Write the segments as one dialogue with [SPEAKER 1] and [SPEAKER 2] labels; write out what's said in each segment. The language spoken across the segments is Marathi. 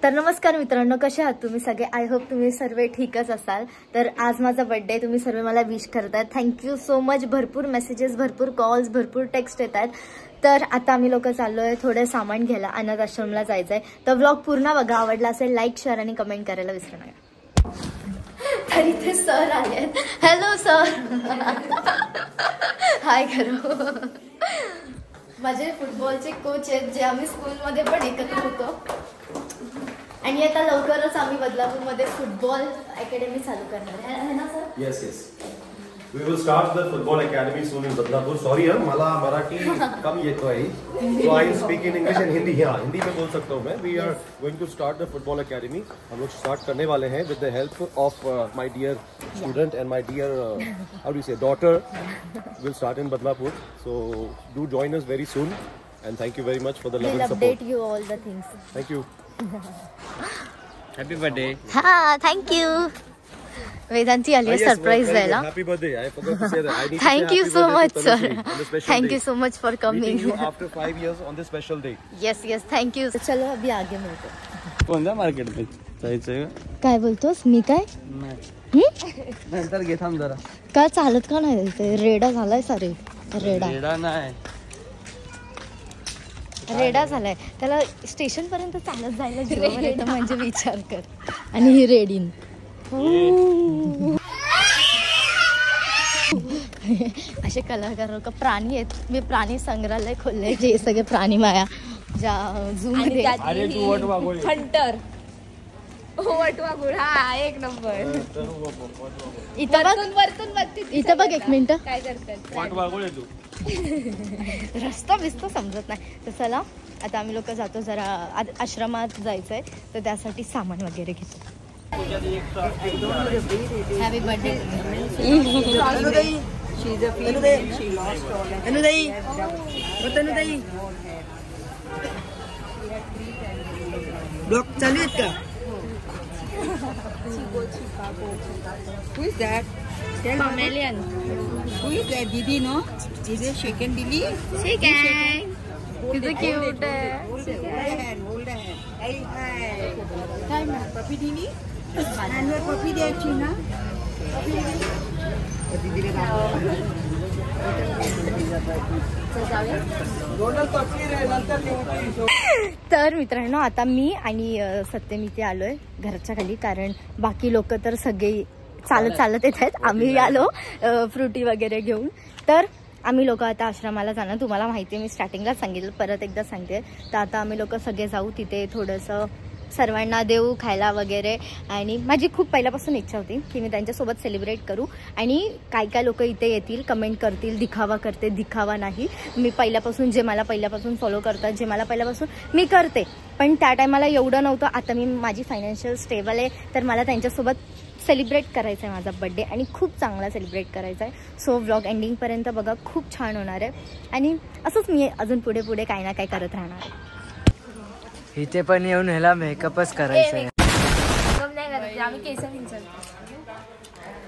[SPEAKER 1] तर नमस्कार मित्रांनो, कसे आहात तुम्ही सगळे? आय होप तुम्ही सर्व ठीकच असाल. तर आज माझा बर्थडे, तुम्ही सर्व मला विश करताय. Thank you so much. भरपूर मेसेजेस, भरपूर कॉल्स, भरपूर टेक्स्ट येतात. तर आता आम्ही लोक चाललोय थोडे सामान घ्यायला, अनाथ आश्रमला जायचंय. तर व्लॉग पूर्ण बघा. आवडला असेल लाईक, शेअर आणि कमेंट करायला विसरू नका. तर इथे सर आले. Hello sir. हाय करो. माझे फुटबॉलचे कोच आहेत, जे आम्ही स्कूलमध्ये पण एकत्र होतो. आणि आता लवकरच आम्ही बदलापूरमध्ये फुटबॉल अकॅडमी चालू करणार आहे ना sir?
[SPEAKER 2] Yes yes, we will start the football academy soon in Badlapur. Sorry है, मला मराठी कम येतो है, so I speak in English and Hindi. हाँ, हिंदी में बोल सकता हूँ मैं. We are going to start the football academy. हम लोग स्टार्ट करने वाले हैं with the help of my dear student and my dear how do you say daughter. Will start in Badlapur, so do join us very soon and thank you very much for the love and support.
[SPEAKER 1] We'll update you all the things.
[SPEAKER 2] Thank you.
[SPEAKER 3] Happy birthday.
[SPEAKER 1] Ha, thank you. Vedanti आली आहे सरप्राइज द्यायला.
[SPEAKER 2] Happy birthday. I forgot to say that. I need
[SPEAKER 1] Thank you so much sir. Thank you so much for coming.
[SPEAKER 2] Meeting you after 5 years on this special day.
[SPEAKER 1] Yes yes, thank you. चलो अभी आगे मिळतो.
[SPEAKER 3] कोणत्या मार्केट मध्ये जायचंय?
[SPEAKER 1] काय बोलतोस? मी काय
[SPEAKER 3] नंतर घे, थांब जरा.
[SPEAKER 1] काय चालत का नाही? ते रेडा झालाय सारे.
[SPEAKER 3] रेडा नाही,
[SPEAKER 1] रेडा झालाय. त्याला स्टेशन पर्यंत चालत जायला जीवावर येतं, म्हणजे विचार कर. आणि ही रेडीन असे कलाकार लोक प्राणी आहेत. मी प्राणी संग्रहालय खोललंय, जे सगळे प्राणी माया ज्या झू मध्ये.
[SPEAKER 4] हंटर वटवागुळ. हा, एक नंबर.
[SPEAKER 1] इथं बघ,
[SPEAKER 4] वरतून बघते.
[SPEAKER 1] इथं बघ, एक मिनिट.
[SPEAKER 4] काय करतात?
[SPEAKER 3] वटवागुळ आहे तू.
[SPEAKER 1] रस्ता बिस्ता समजत नाही. तर चला आता आम्ही लोक जातो, जरा आश्रमात जायचंय, तर त्यासाठी सामान वगैरे घेतो. Happy birthday.
[SPEAKER 5] ब्लॉक चालू आहेत का? Who is that?
[SPEAKER 4] Chameleon.
[SPEAKER 5] Who is that? Didi, no? Is it chicken Didi?
[SPEAKER 4] Chicken.
[SPEAKER 1] किती क्यूट आहे.
[SPEAKER 5] Hold the hand, hold the hand. Hey, hi. Hi, ma. Puppy Didi? And your puppy there, China? Puppy Didi? Didi ने
[SPEAKER 1] तर मित्रांनो, आता मी आणि सत्यम इथे आलोय घराच्या खाली, कारण बाकी लोक तर सगळे चालत चालत येत आहेत. आम्ही आलो फ्रुटी वगैरे घेऊन. तर आम्ही लोक आता आश्रमाला जाणार. तुम्हाला माहिती आहे, मी स्टार्टिंगला सांगितलं, परत एकदा सांगते. तर आता आम्ही लोक सगळे जाऊ तिथे, थोडंसं सर्वांना देऊ खायला वगैरे. आणि माझी खूप पहिल्यापासून इच्छा होती की मी त्यांच्यासोबत सेलिब्रेट करू. आणि काय काय लोक इथे येतील, कमेंट करतील, दिखावा करते. दिखावा नाही, मी पहिल्यापासून, जे मला पहिल्यापासून फॉलो करतात, जे मला पहिल्यापासून मी करते. पण त्या टायमाला एवढं नव्हतं. आता मी माझी फायनान्शियल स्टेबल आहे, तर मला त्यांच्यासोबत सेलिब्रेट करायचा आहे माझा बड्डे, आणि खूप चांगला सेलिब्रेट करायचा आहे. सो व्लॉग एंडिंगपर्यंत बघा, खूप छान होणार आहे. आणि असंच मी अजून पुढे पुढे काही ना काही करत राहणार आहे.
[SPEAKER 3] इथे पण येऊन ह्याला मेकअपच करायचं आहे.
[SPEAKER 4] आम्ही केस विंचरतो.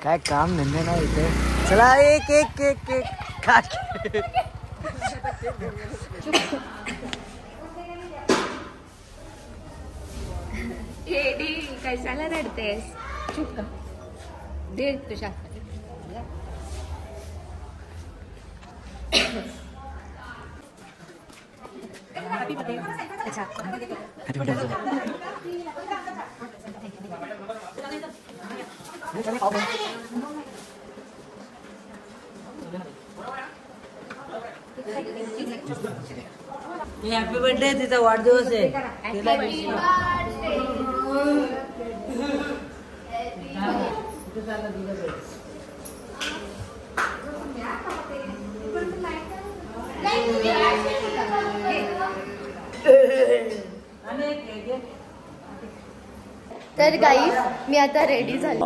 [SPEAKER 3] काय काम धंदे नाही इथे. चला एक एक एक एक खा.
[SPEAKER 4] एडी, कशाला रडतेस? चुप. दे तुझ्या. Happy birthday. अच्छा,
[SPEAKER 3] हॅपी बर्थडे.
[SPEAKER 5] Happy birthday. तिचा वाढदिवस आहे.
[SPEAKER 1] तर गाईज, मी आता रेडी झाली.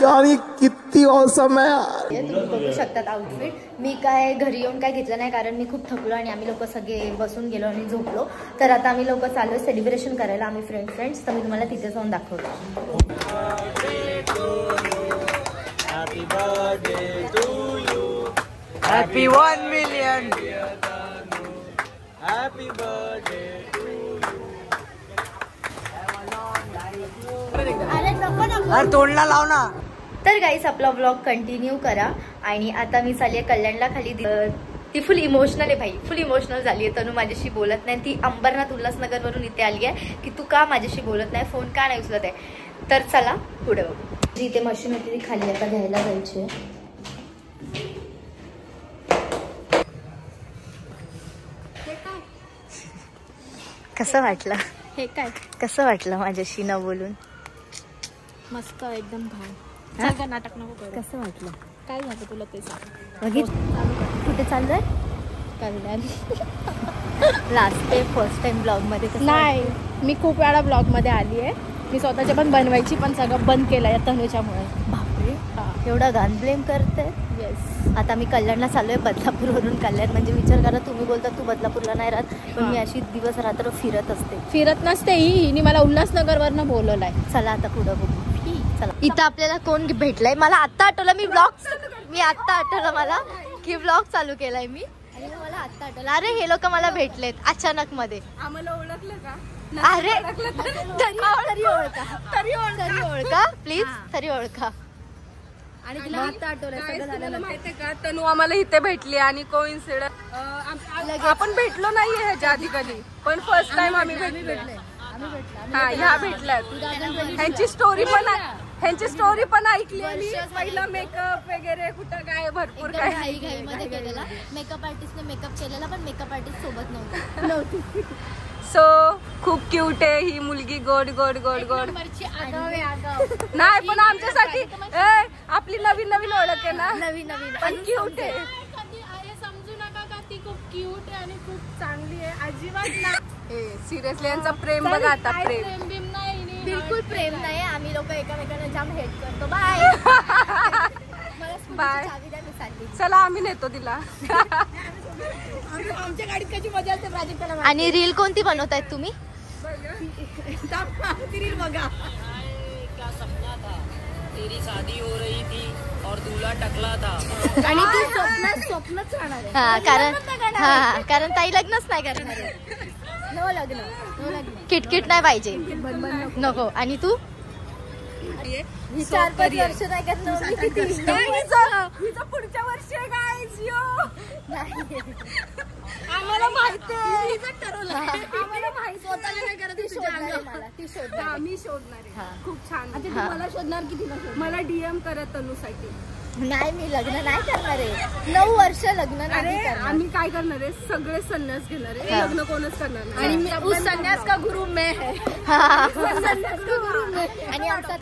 [SPEAKER 3] यार किती औसम आहे.
[SPEAKER 1] तुम्ही बघू शकतात आउटफिट. मी काय घरी येऊन काय घेतलं नाही, कारण मी खूप थकलो आणि आम्ही लोक सगळे बसून गेलो आणि झोपलो. तर आता आम्ही लोक चालू सेलिब्रेशन करायला, आम्ही फ्रेंड्स. तर मी तुम्हाला तिथे जाऊन दाखवतो.
[SPEAKER 3] Happy 1 million. Happy birthday to you. अरे तोंडला लाव ना.
[SPEAKER 1] तर गाईस आपला व्लॉग कंटिन्यू करा. आणि आता मी चालली आहे कल्याणला खाली. ती फुल इमोशनल आहे भाई, फुल इमोशनल झाली आहे. तनु माझ्याशी बोलत नाही. ती अंबरनाथ उल्हासनगर वरून इथे आली आहे की तू का माझ्याशी बोलत नाही, फोन का नाही उचलत आहे. तर चला पुढे बघू. इथे मशीन होती ती खाली आता घ्यायला जायची आहे. कसं वाटलं?
[SPEAKER 4] हे काय
[SPEAKER 1] कसं वाटलं माझ्याशी न बोलून?
[SPEAKER 4] मस्त एकदम भाव. नाटक नको करू.
[SPEAKER 1] कसं वाटलं?
[SPEAKER 4] काय झालं तुला ते सांग.
[SPEAKER 1] बघित कुठे चाललंय?
[SPEAKER 4] Kalyan.
[SPEAKER 1] Last day first time blog मध्ये कसं
[SPEAKER 4] नाही, मी खूप वेळा ब्लॉग मध्ये आली आहे. मी स्वतःच्या पण बनवायची, पण सगळं बंद केलं या तनुच्यामुळे.
[SPEAKER 1] बापरे, एवढा गान ब्लेम करते.
[SPEAKER 4] येस.
[SPEAKER 1] आता मी कल्याणला चाललोय, बदलापूरवरून कल्याण. म्हणजे विचार करा, तुम्ही बोलता तू बदलापूरला नाही राहत, पण मी अशी दिवस रात्र फिरत असते.
[SPEAKER 4] फिरत नसते हिने मला उल्हासनगर वरनं बोलवलाय.
[SPEAKER 1] चला आता पुढं बघू. चला. इथं आपल्याला कोण भेटलंय मला आता आठवलं. मी आता आठवलं मला की ब्लॉग चालू केलाय मी. आणि मला आता आठवलं, अरे हे लोक मला भेटलेत अचानक मध्ये.
[SPEAKER 4] आम्हाला ओळखलं का?
[SPEAKER 1] अरे तरी ओळखा प्लीज, तरी ओळखा.
[SPEAKER 4] आणि तुला आता आठवलं सगळं झालं
[SPEAKER 6] माहितीये का? तनु आम्हाला इथे भेटली आणि कोइन्सिडन्स आपण भेटलो नाहीये ह्याच्या आधी कधी, पण फर्स्ट टाइम आम्ही भेटलोय. हा, ह्या भेटल्यात. ह्यांची स्टोरी पण ऐकली. पहिला मेकअप वगैरे कुठं काय भरपूर काय
[SPEAKER 1] घाईमध्ये केलेला. मेकअप आर्टिस्टने मेकअप केलेला, पण मेकअप आर्टिस्ट सोबत नव्हती.
[SPEAKER 6] सो खूप क्यूट आहे ही मुलगी. गोड गोड गोड गोड. नाही पण आमच्यासाठी आपली नवीन नवीन ओळख आहे ना.
[SPEAKER 1] नवीन
[SPEAKER 6] पण क्यूट आहे.
[SPEAKER 4] समजू नका का ती खूप क्यूट आहे आणि खूप चांगली आहे. अजिबात ना.
[SPEAKER 6] सिरियसली यांचा प्रेम बघा आता. प्रेम
[SPEAKER 4] बिम नाही.
[SPEAKER 1] बिलकुल प्रेम नाही. आम्ही लोक एकामेकांना जाम हेट करतो. Bye
[SPEAKER 6] bye.
[SPEAKER 1] चालली.
[SPEAKER 6] चला आम्ही नेतो तिला.
[SPEAKER 4] आमच्या गाडीत कशी मजा असते प्राजक्ताला.
[SPEAKER 1] आणि रील कोणती बनवतायत तुम्ही?
[SPEAKER 4] रील बघा.
[SPEAKER 3] तेरी शादी हो रही थी और दूल्हा टकला था.
[SPEAKER 4] आणि ती स्वप्नच राहणार आहे.
[SPEAKER 1] कारण ताई लग्नच नाही करणार आहे.
[SPEAKER 4] नो लग्न.
[SPEAKER 1] किटकिट नाही पाहिजे, नको. आणि तू 4-5 वर्ष नाही करणार.
[SPEAKER 6] पुढच्या वर्षी
[SPEAKER 4] आम्हाला माहिती आहे.
[SPEAKER 6] आम्हाला माहिती.
[SPEAKER 4] स्वतःला नाही करत. ती शोधणार.
[SPEAKER 6] मी शोधणार आहे. खूप छान.
[SPEAKER 4] मला शोधणार की तिला
[SPEAKER 6] मला डीएम करत तनुसाठी.
[SPEAKER 1] नाही, मी लग्न नाही करणार आहे. 9 वर्ष लग्न नाही करणार.
[SPEAKER 6] आम्ही काय करणार आहे, सगळे संन्यास घेणार आहे. लग्न कोणच करणार नाही.
[SPEAKER 4] आणि मी संन्यास का गुरु मैं है.
[SPEAKER 1] आणि आमचा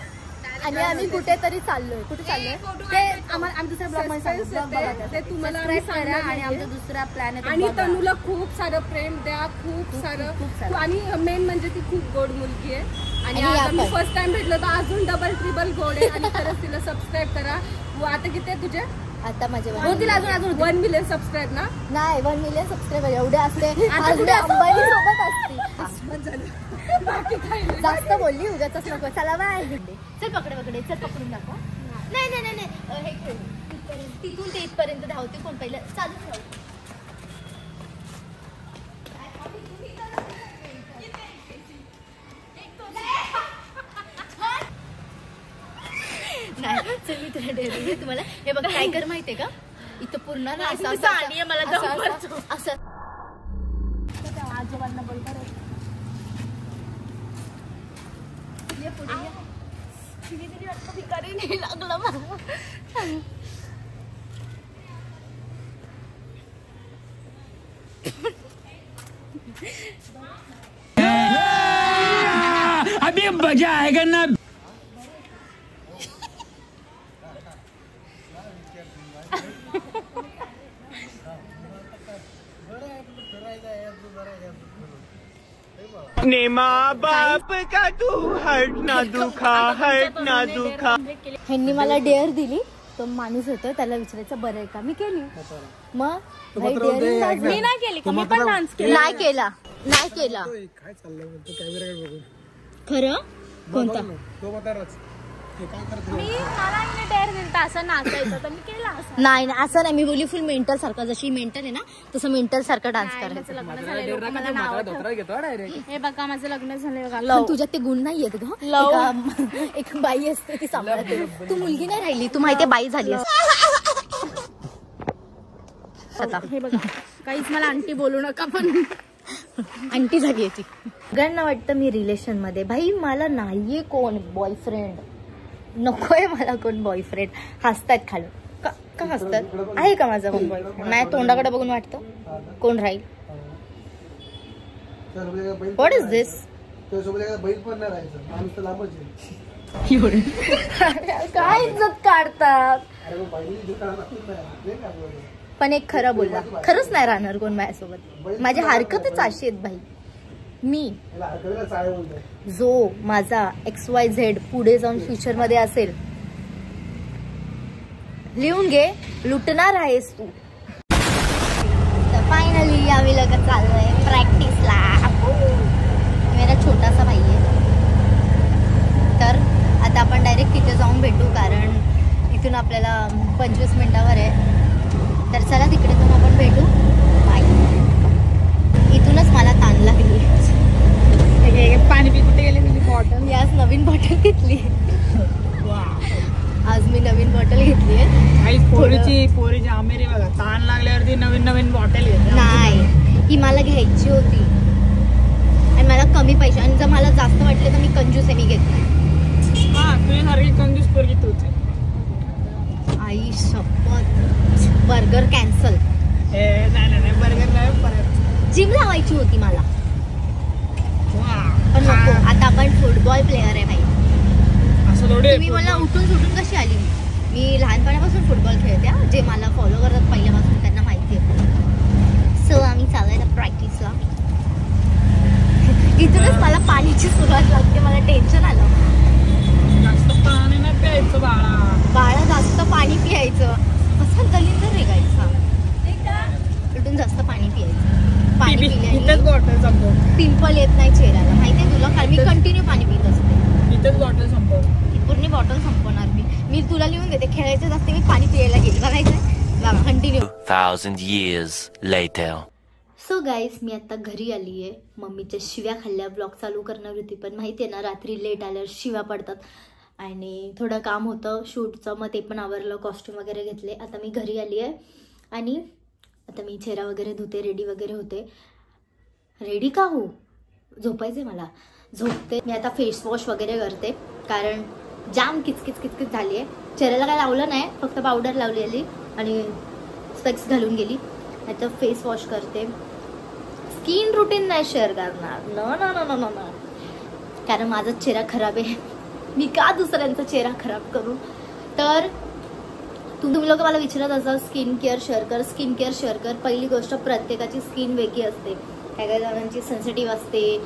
[SPEAKER 1] आणि आम्ही कुठेतरी चाललोय. कुठे चाललोय
[SPEAKER 4] ते आम्ही दुसऱ्या ब्लॉग मध्ये
[SPEAKER 6] ते तुम्हाला
[SPEAKER 1] करा. आणि आमचा दुसरा प्लॅन आहे.
[SPEAKER 6] आणि तनुला खूप सारं प्रेम द्या. खूप सारं. आणि मेन म्हणजे ती खूप गोड मुलगी आहे. आणि आता मी फर्स्ट टाइम भेटलो तर अजून डबल ट्रिबल गोड आहे. आणि खरंच तिला सबस्क्राईब करा. आता किती आहे तुझे?
[SPEAKER 1] आता माझे
[SPEAKER 6] होतील अजून 1 मिलियन सबस्क्राईब ना.
[SPEAKER 1] नाही, 1 मिलियन सबस्क्रायबर एवढे असते. अंबानी सोबत असते. जास्त बोलली उद्याच नको. चला बाय. चल पकडे चल पकडून दाखवा. नाही हे खेळ. तिथून ते इथपर्यंत धावते कोण पहिलं. चालू ठेव. नाही चल मी तुला डेअरिंग तुम्हाला हे बघा काय कर माहितीये का, इथं पूर्ण ना असं आणि मला असं
[SPEAKER 4] आजोबांना बोलतात.
[SPEAKER 1] भिकारी नाही लागला मला.
[SPEAKER 3] अभी मजा आएगा ना.
[SPEAKER 7] अपने माँ बाप का तू हट ना दुखा.
[SPEAKER 1] ह्यांनी मला डेअर दिली. तो माणूस होता, त्याला विचारायचं बरं आहे का. मी केली. मग
[SPEAKER 4] मी नाही केली. मी पण डान्स केला.
[SPEAKER 1] नाही केला.
[SPEAKER 2] काय चाललंय
[SPEAKER 1] खरं. कोणता
[SPEAKER 4] मला डेअर दिलता असं नाचायचं तर मी केला असं.
[SPEAKER 1] नाही असं नाही, मी बोली फुल मेंटल सारखं, जशी मेंटल आहे ना तसं मेंटल सारखं डान्स करायचं.
[SPEAKER 4] लग्न झालंय लोकं मला नाव हे बघा माझं लग्न झालंय बघा.
[SPEAKER 1] पण तुझ्यात ते गुण नाही आहेत ग. एक बाई असते ती सांभाळते. तू मुलगी नाही राहिली, तू माहितीये बाई झाली असते.
[SPEAKER 4] हे बघा काहीच मला आंटी बोलू नका पण
[SPEAKER 1] आंटी झाली ती. सगळ्यांना वाटतं मी रिलेशन मध्ये. भाई मला नाहीये कोण बॉयफ्रेंड, नकोय मला कोण बॉयफ्रेंड. हसतात खाली का हसतात? आहे का माझा कोण बॉयफ्रेंड? माझ्या तोंडाकडे बघून वाटतं कोण राहील? व्हॉट इज दिस? काय इज्जत काढतात. पण एक खरं बोलला, खरंच नाही राहणार कोण माझ्यासोबत. माझी हरकतच अशी आहेत भाई. मी जो माझा XYZ पुढे जाऊन फ्युचर मध्ये असेल, लिहून घे, लुटणार आहेस तू. फायनली आम्ही लोक चाललोय प्रॅक्टिसला. मेरा छोटासा भाई आहे. तर आता आपण डायरेक्ट तिथे जाऊन भेटू, कारण इथून आपल्याला 25 मिनिटावर आहे. तर चला तिकडे जाऊन आपण भेटू. बाय. इथूनच मला ताण लागली.
[SPEAKER 4] पाणी पी कुठे गेले तुझी बॉटल?
[SPEAKER 1] मी आज नवीन बॉटल घेतली. आज मी नवीन बॉटल घेतली आहे.
[SPEAKER 3] पोरीची आमेरी बघा, ताण लागल्यावरती नवीन बॉटल घेते.
[SPEAKER 1] नाही, ही मला घ्यायची होती आणि मला कमी पैसे, आणि जर मला जास्त वाटले तर मी कंजूस आहे, मी घेतली.
[SPEAKER 3] हा तुझ्यासारखी कंजूस पोरगी तूच आहे.
[SPEAKER 1] आई शपथ. Burger cancel.
[SPEAKER 3] नाही बर्गर नाही परत.
[SPEAKER 1] जिम लावायची होती मला, पण नको. आता आपण फुटबॉल प्लेअर आहे भाई.
[SPEAKER 3] असं थोडी.
[SPEAKER 1] तुम्ही मला उठून सुटून कशी आली? मी लहानपणापासून फुटबॉल खेळते. जे मला फॉलो करतात पहिल्यापासून त्यांना माहिती आहे. सो आम्ही चालूया प्रॅक्टिसला. इथूनच मला पाणीची सुरुवात लागते. मला टेन्शन आलं.
[SPEAKER 3] जास्त पाणी नाही प्यायचं
[SPEAKER 1] बाळा, जास्त पाणी पियायचं. असं दलिंदर रेगायचा. इथून जास्त पाणी पियायचं. पाणी पिल्याने
[SPEAKER 3] बॉटल संपव.
[SPEAKER 1] पिंपल येत नाही चेहऱ्याला, माहितीये तुला, कारण मी कंटिन्यू पाणी पित असते.
[SPEAKER 3] इथेच बॉटल संपव.
[SPEAKER 1] पूर्ण बॉटल संपवणार मी तुला लिहून देते. खेळायचं असते, मी पाणी पियायला गेली. बघायचं continue.
[SPEAKER 7] 2000 years later.
[SPEAKER 1] So guys, मी आता घरी आली आहे. मम्मीच्या शिव्या खाल्ल्या. ब्लॉग चालू करणार होती, पण माहिती आहे ना रात्री लेट आल्यावर शिव्या पडतात. आणि थोडं काम होतं शूटचं, मग ते पण आवरलं, कॉस्ट्यूम वगैरे घेतले. आता मी घरी आली आहे आणि आता मी चेहरा वगैरे धुते, रेडी वगैरे होते. रेडी का हो? झोपायचे मला. झोपते मी आता. फेस वॉश वगैरे करते, कारण जाम किचकिच झाली आहे. चेहऱ्याला काय लावलं नाही, फक्त पावडर लावलेली आणि स्पेक्स घालून गेली. आता फेस वॉश करते. स्किन रुटीन नाही शेअर करणार, न कारण माझा चेहरा खराब आहे. मी का दुसऱ्यांचा चेहरा खराब करू? तर तुम्ही लोक मला विचारत असाल स्किन केअर शेअर कर, स्किन केअर शेअर कर. पहिली गोष्ट, प्रत्येकाची स्किन वेगळी असते. काही जणांची सेन्सिटिव्ह असते,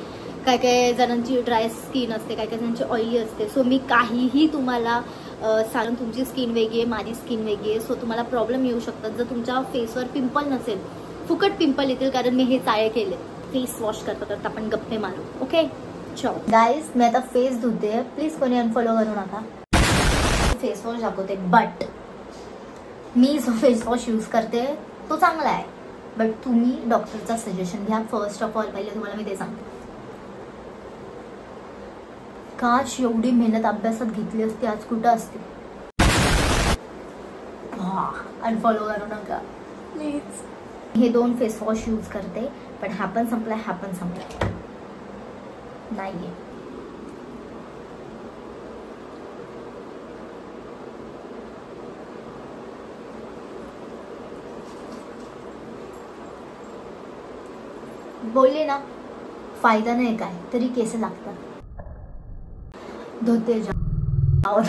[SPEAKER 1] काही जणांची ड्राय स्किन असते, काही जणांची ऑइली असते. सो मी काहीही तुम्हाला सांगून, तुमची स्किन वेगळी आहे, माझी स्किन वेगळी आहे. सो तुम्हाला प्रॉब्लेम येऊ शकतात. जर तुमच्या फेसवर पिंपल नसेल, फुकट पिंपल येतील, कारण मी हे चाळे केले. फेस वॉश करता आपण गप्पे मारू. ओके चलो गाईज, मी आता फेस धुते. प्लीज कोणी अनफॉलो करू नका. फेस वॉश दाखवते, बट मी जो फेस वॉश यूज करते तो चांगला आहे. बट तुम्ही डॉक्टरचा सजेशन घ्या. फर्स्ट ऑफ ऑल पहिले तुम्हाला मी ते सांगते. काश एवढी मेहनत अभ्यासात घेतली असती, आज कुठं असते. अनफॉलो करू नका प्लीज. हे 2 फेस वॉश यूज करते, पण हा पण संपलाय, हा पण संपलाय नाहीये. बोलले ना, फायदा नाही काय तरी केस लागतात. धोते जाओ.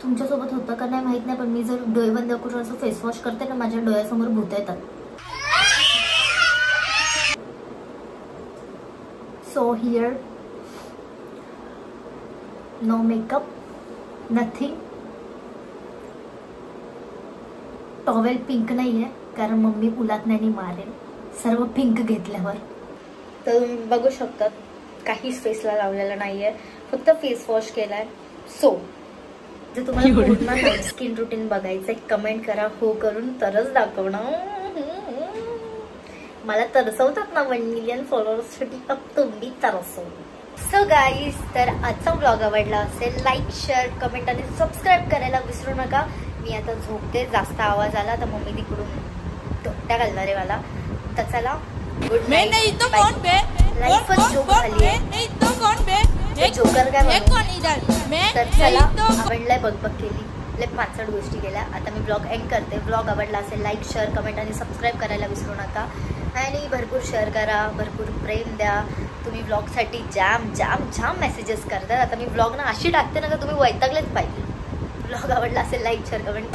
[SPEAKER 1] तुमच्यासोबत होतं का नाही माहित नाही, पण मी जर डोळे बंद करून असं फेस वॉश करते ना, माझ्या डोळ्यासमोर भूत येतात. So here no makeup, nothing. Towel pink नाही आहे, कारण मम्मी उलातण्याने मारेल सर्व पिंक घेतल्यावर. तर तुम्ही बघू शकतात काहीच फेसला लावलेलं नाहीये, फक्त फेस वॉश केलाय. सो जर तुम्हाला पूर्ण स्किन रुटीन बघायचंय कमेंट करा हो करून, तरच दाखवणार. मला तरसवतात ना 1 मिलियन फॉलोअर्ससाठी, अब तुम्ही तरसव. सो गाईज, तर आजचा ब्लॉग आवडला असेल लाईक शेअर कमेंट आणि सबस्क्राईब करायला विसरू नका. मी आता झोपते, जास्त आवाज आला तर मम्मी तिकडून टोट्या घालणार आहे मला. तर चला, गुड नाईट. लाईफ जोक झाली आहे, जोकर काय म्हणू. तर चला, आवडलाय बघ केली, लय 5 गोष्टी केल्या. आता मी ब्लॉग एंड करते. ब्लॉग आवडला असेल लाईक शेअर कमेंट आणि सबस्क्राईब करायला विसरू नका. आणि भरपूर शेअर करा, भरपूर प्रेम द्या. तुम्ही ब्लॉगसाठी जाम जाम जाम मेसेजेस करतात. आता मी ब्लॉग ना अशी टाकते ना तर तुम्ही वैतागलेच पाहिजे. ब्लॉग आवडला असेल लाईक शेअर कमेंट.